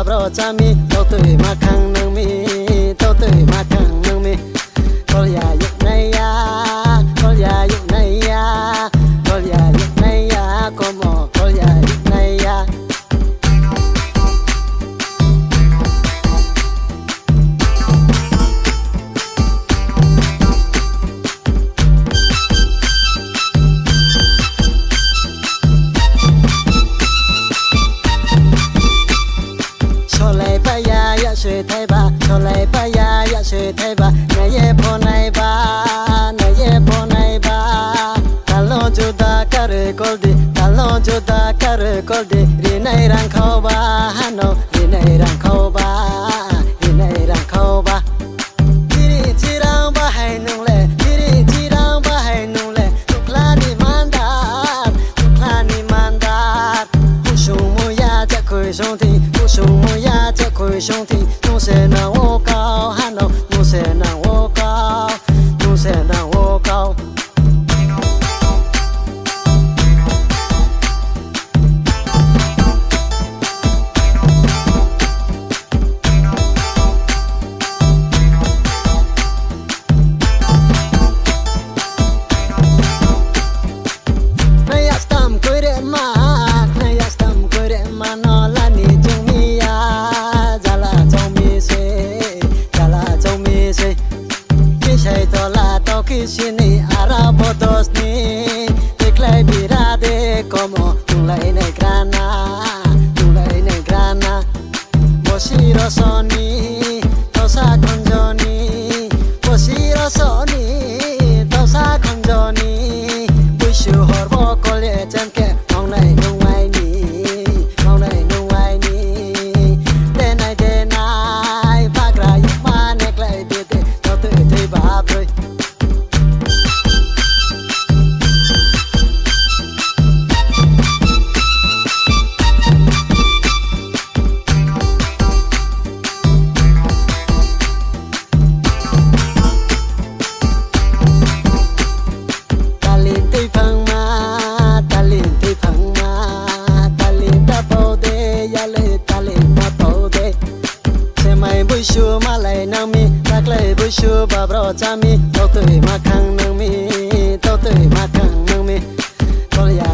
บรอจามีโตตุยมาคังนังมีโตตุยมาคังนังมีกอลยายุในยากอลยายุในยากอลยายุในยาโกโมกอลยายุในยาช่วยไทยบ้าชอไลปายาอยากช่วยไทยบ้านายเย่พอนายบ้านายเย่พอนายบ้าตาลงจุดาคาร์กอลดีตาลงจุดาคาร์กอลดีรีนายรังเข้าบ้าฮันโนรีนายรังเข้าบ้ารีนายรังเข้าบ้าทีรีจีรังบ้าให้นุ่งเล่ทีรีจีรังบ้าให้นุ่งเล่ทุกลานิมันดาทุกลานิมันดาผู้ชมมุยาจะคุยชงทีผู้ชมมุยาจะคุยชงทีนูเสนาโวกาวฮันโนนูเสนาโวกาวนูเสนาโวกาวชินีอาราบดสนีเด็กไล่บิราเดโกโมตุไลในกรานาตุไลในกรานาโบชิโรโซนีโตซาคอนโจนีโบชิโรโซนีโตซาคอนโจนีบุชูฮอร์โบโคเลจันเกมองในนุ่งไวนีมองในนุ่งไวนีเดนไอบากรายุมาเนกไลเดเดโตเตเทบาบรชูมาไลนังมีตักไลบุชูบาบรอจามีโตตุยมาคังนังมีโตตุยมาคังนังมีกอลยา